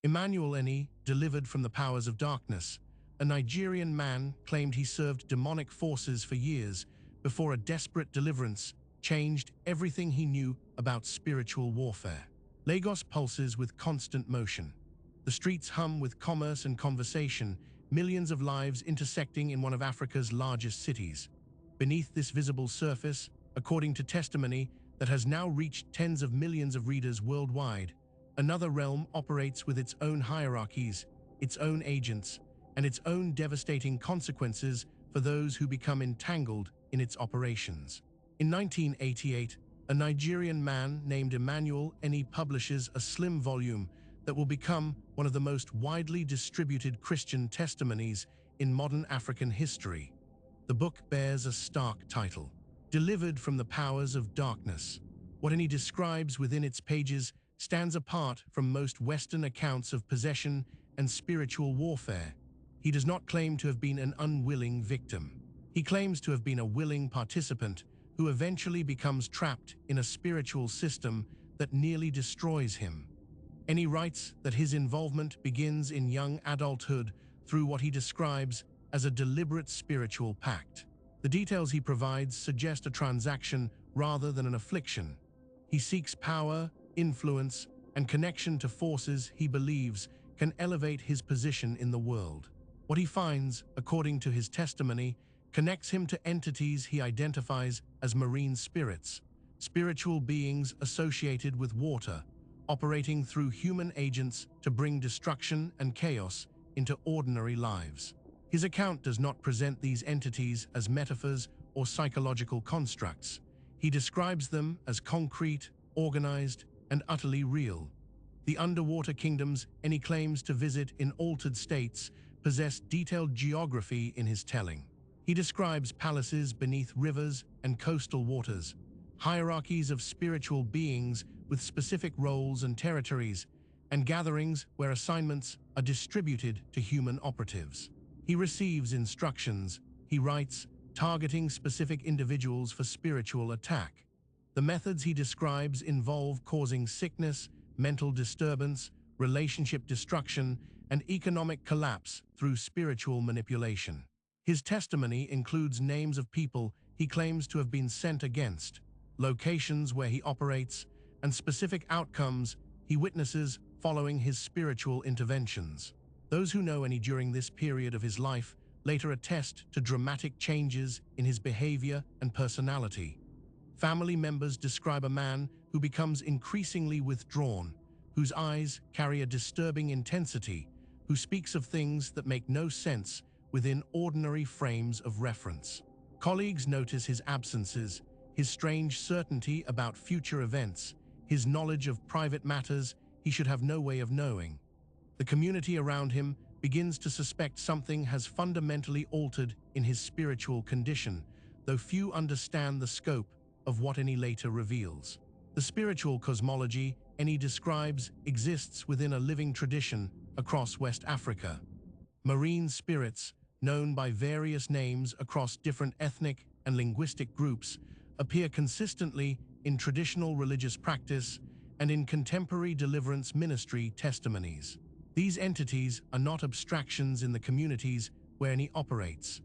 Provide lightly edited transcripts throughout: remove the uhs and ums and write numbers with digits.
Emmanuel, delivered from the powers of darkness. A Nigerian man claimed he served demonic forces for years before a desperate deliverance changed everything he knew about spiritual warfare. Lagos pulses with constant motion. The streets hum with commerce and conversation, millions of lives intersecting in one of Africa's largest cities. Beneath this visible surface, according to testimony that has now reached tens of millions of readers worldwide, another realm operates with its own hierarchies, its own agents, and its own devastating consequences for those who become entangled in its operations. In 1988, a Nigerian man named Emmanuel publishes a slim volume that will become one of the most widely distributed Christian testimonies in modern African history. The book bears a stark title, Delivered from the Powers of Darkness. What he describes within its pages stands apart from most Western accounts of possession and spiritual warfare. He does not claim to have been an unwilling victim. He claims to have been a willing participant who eventually becomes trapped in a spiritual system that nearly destroys him. And he writes that his involvement begins in young adulthood through what he describes as a deliberate spiritual pact. The details he provides suggest a transaction rather than an affliction. He seeks power, influence, and connection to forces he believes can elevate his position in the world. What he finds, according to his testimony, connects him to entities he identifies as marine spirits, spiritual beings associated with water, operating through human agents to bring destruction and chaos into ordinary lives. His account does not present these entities as metaphors or psychological constructs. He describes them as concrete, organized, and utterly real. The underwater kingdoms he claims to visit in altered states possess detailed geography in his telling. He describes palaces beneath rivers and coastal waters, hierarchies of spiritual beings with specific roles and territories, and gatherings where assignments are distributed to human operatives. He receives instructions, he writes, targeting specific individuals for spiritual attack. The methods he describes involve causing sickness, mental disturbance, relationship destruction, and economic collapse through spiritual manipulation. His testimony includes names of people he claims to have been sent against, locations where he operates, and specific outcomes he witnesses following his spiritual interventions. Those who know during this period of his life later attest to dramatic changes in his behavior and personality. Family members describe a man who becomes increasingly withdrawn, whose eyes carry a disturbing intensity, who speaks of things that make no sense within ordinary frames of reference. Colleagues notice his absences, his strange certainty about future events, his knowledge of private matters he should have no way of knowing. The community around him begins to suspect something has fundamentally altered in his spiritual condition, though few understand the scope of what he later reveals. The spiritual cosmology he describes exists within a living tradition across West Africa. Marine spirits, known by various names across different ethnic and linguistic groups, appear consistently in traditional religious practice and in contemporary deliverance ministry testimonies. These entities are not abstractions in the communities where he operates.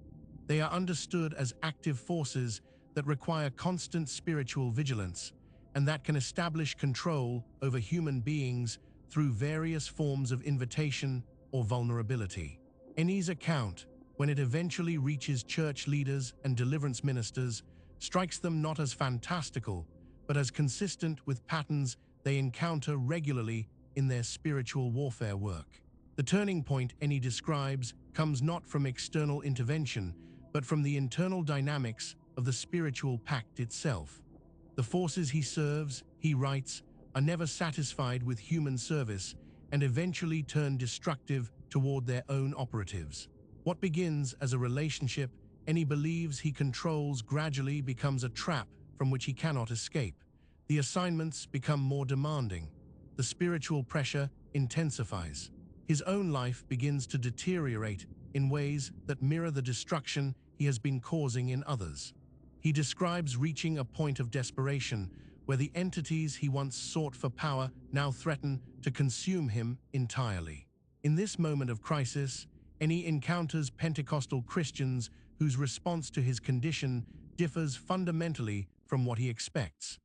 They are understood as active forces that require constant spiritual vigilance and that can establish control over human beings through various forms of invitation or vulnerability. Enni's account, when it eventually reaches church leaders and deliverance ministers, strikes them not as fantastical, but as consistent with patterns they encounter regularly in their spiritual warfare work. The turning point Enni describes comes not from external intervention, but from the internal dynamics of the spiritual pact itself. The forces he serves, he writes, are never satisfied with human service and eventually turn destructive toward their own operatives. What begins as a relationship Enni believes he controls gradually becomes a trap from which he cannot escape. The assignments become more demanding. The spiritual pressure intensifies. His own life begins to deteriorate in ways that mirror the destruction he has been causing in others. He describes reaching a point of desperation where the entities he once sought for power now threaten to consume him entirely. In this moment of crisis, Eni encounters Pentecostal Christians whose response to his condition differs fundamentally from what he expects.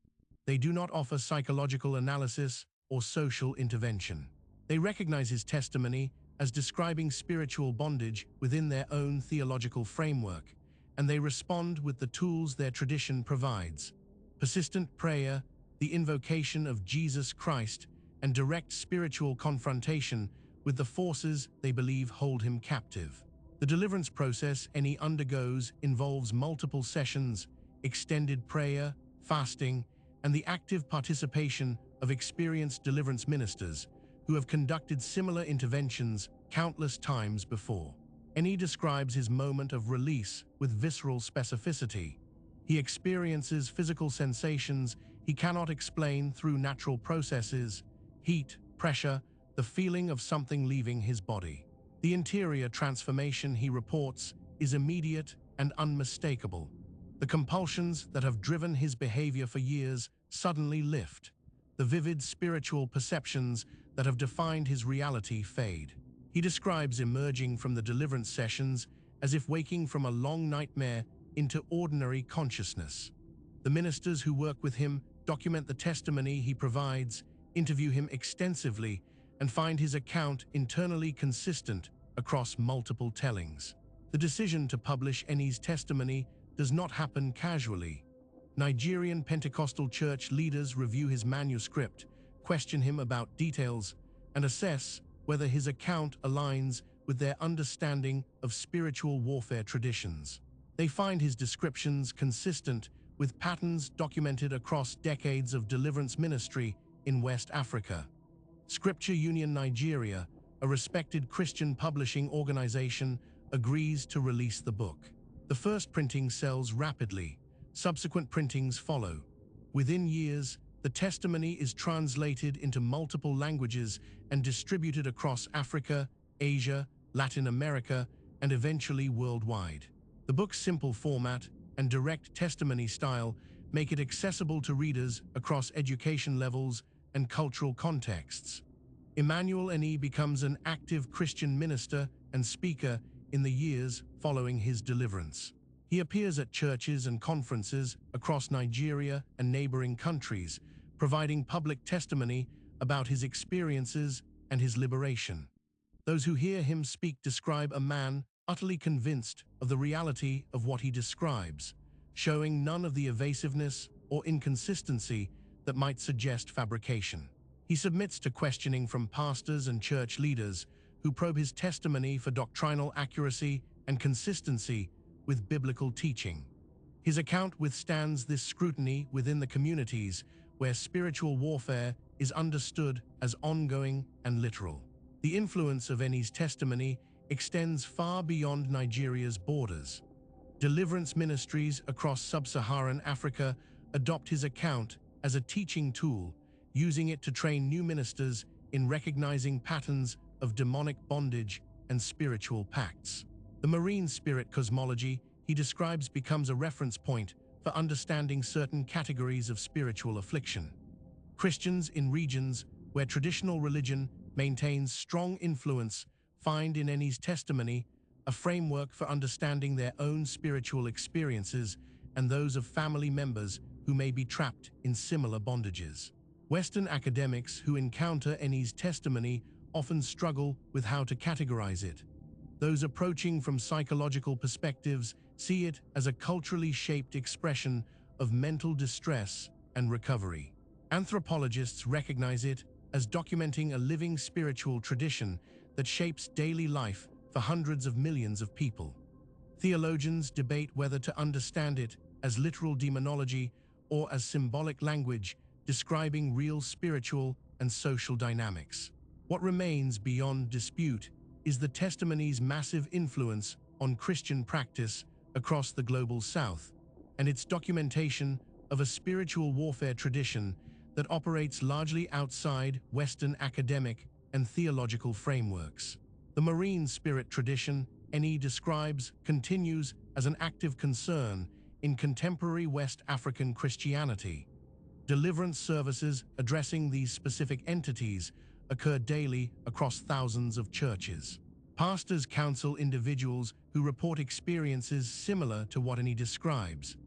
They do not offer psychological analysis or social intervention. They recognize his testimony as describing spiritual bondage within their own theological framework, and they respond with the tools their tradition provides: persistent prayer, the invocation of Jesus Christ, and direct spiritual confrontation with the forces they believe hold him captive. The deliverance process Eni undergoes involves multiple sessions, extended prayer, fasting, and the active participation of experienced deliverance ministers who have conducted similar interventions countless times before. Eni describes his moment of release with visceral specificity. He experiences physical sensations he cannot explain through natural processes: heat, pressure, the feeling of something leaving his body. The interior transformation he reports is immediate and unmistakable. The compulsions that have driven his behavior for years suddenly lift. The vivid spiritual perceptions that have defined his reality fade. He describes emerging from the deliverance sessions as if waking from a long nightmare into ordinary consciousness. The ministers who work with him document the testimony he provides, interview him extensively, and find his account internally consistent across multiple tellings. The decision to publish Eni's testimony does not happen casually. Nigerian Pentecostal church leaders review his manuscript, question him about details, and assess whether his account aligns with their understanding of spiritual warfare traditions. They find his descriptions consistent with patterns documented across decades of deliverance ministry in West Africa. Scripture Union Nigeria, a respected Christian publishing organization, agrees to release the book. The first printing sells rapidly. Subsequent printings follow. Within years, the testimony is translated into multiple languages and distributed across Africa, Asia, Latin America, and eventually worldwide. The book's simple format and direct testimony style make it accessible to readers across education levels and cultural contexts. Emmanuel Eni becomes an active Christian minister and speaker in the years following his deliverance. He appears at churches and conferences across Nigeria and neighboring countries, providing public testimony about his experiences and his liberation. Those who hear him speak describe a man utterly convinced of the reality of what he describes, showing none of the evasiveness or inconsistency that might suggest fabrication. He submits to questioning from pastors and church leaders who probe his testimony for doctrinal accuracy and consistency with biblical teaching. His account withstands this scrutiny within the communities where spiritual warfare is understood as ongoing and literal. The influence of Eni's testimony extends far beyond Nigeria's borders. Deliverance ministries across sub-Saharan Africa adopt his account as a teaching tool, using it to train new ministers in recognizing patterns of demonic bondage and spiritual pacts. The marine spirit cosmology he describes becomes a reference point for understanding certain categories of spiritual affliction. Christians in regions where traditional religion maintains strong influence find in Eni's testimony a framework for understanding their own spiritual experiences and those of family members who may be trapped in similar bondages. Western academics who encounter Eni's testimony often struggle with how to categorize it. Those approaching from psychological perspectives see it as a culturally shaped expression of mental distress and recovery. Anthropologists recognize it as documenting a living spiritual tradition that shapes daily life for hundreds of millions of people. Theologians debate whether to understand it as literal demonology or as symbolic language describing real spiritual and social dynamics. What remains beyond dispute is the testimony's massive influence on Christian practice across the global South, and its documentation of a spiritual warfare tradition that operates largely outside Western academic and theological frameworks. The marine spirit tradition Eni describes continues as an active concern in contemporary West African Christianity. Deliverance services addressing these specific entities occur daily across thousands of churches. Pastors counsel individuals who report experiences similar to what Annie describes.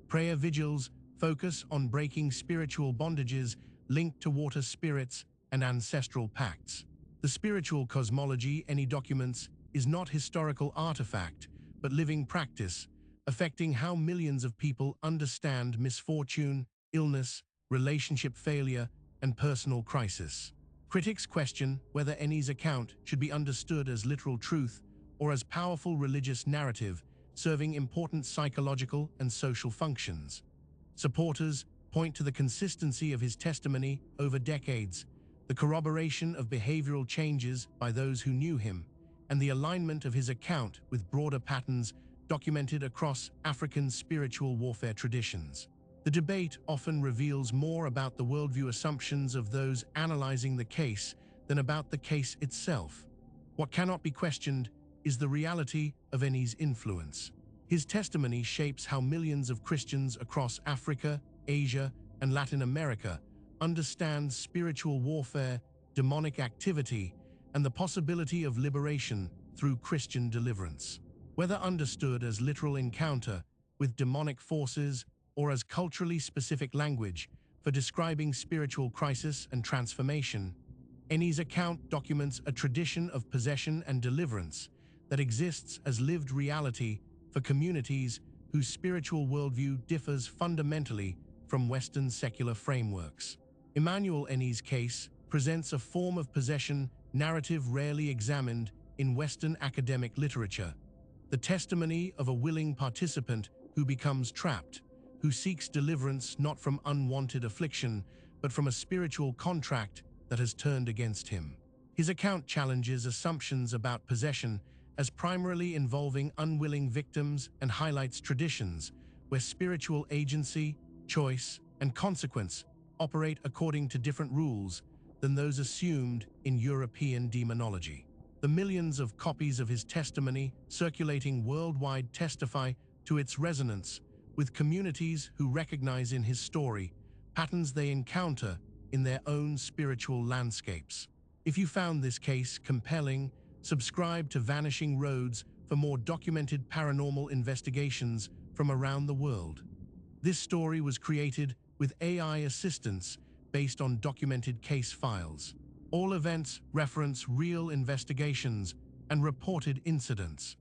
Prayer vigils focus on breaking spiritual bondages linked to water spirits and ancestral pacts. The spiritual cosmology Annie documents is not historical artifact, but living practice, affecting how millions of people understand misfortune, illness, relationship failure, and personal crisis. Critics question whether Annie's account should be understood as literal truth or as powerful religious narrative serving important psychological and social functions. Supporters point to the consistency of his testimony over decades, the corroboration of behavioral changes by those who knew him, and the alignment of his account with broader patterns documented across African spiritual warfare traditions. The debate often reveals more about the worldview assumptions of those analyzing the case than about the case itself. What cannot be questioned is the reality of Annie's influence. His testimony shapes how millions of Christians across Africa, Asia, and Latin America understand spiritual warfare, demonic activity, and the possibility of liberation through Christian deliverance. Whether understood as literal encounter with demonic forces or as culturally specific language for describing spiritual crisis and transformation, Annie's account documents a tradition of possession and deliverance that exists as lived reality for communities whose spiritual worldview differs fundamentally from Western secular frameworks. Emmanuel Annie's case presents a form of possession narrative rarely examined in Western academic literature, the testimony of a willing participant who becomes trapped, who seeks deliverance not from unwanted affliction, but from a spiritual contract that has turned against him. His account challenges assumptions about possession as primarily involving unwilling victims and highlights traditions where spiritual agency, choice, and consequence operate according to different rules than those assumed in European demonology. The millions of copies of his testimony circulating worldwide testify to its resonance with communities who recognize in his story patterns they encounter in their own spiritual landscapes. If you found this case compelling, subscribe to Vanishing Roads for more documented paranormal investigations from around the world. This story was created with AI assistance based on documented case files. All events reference real investigations and reported incidents.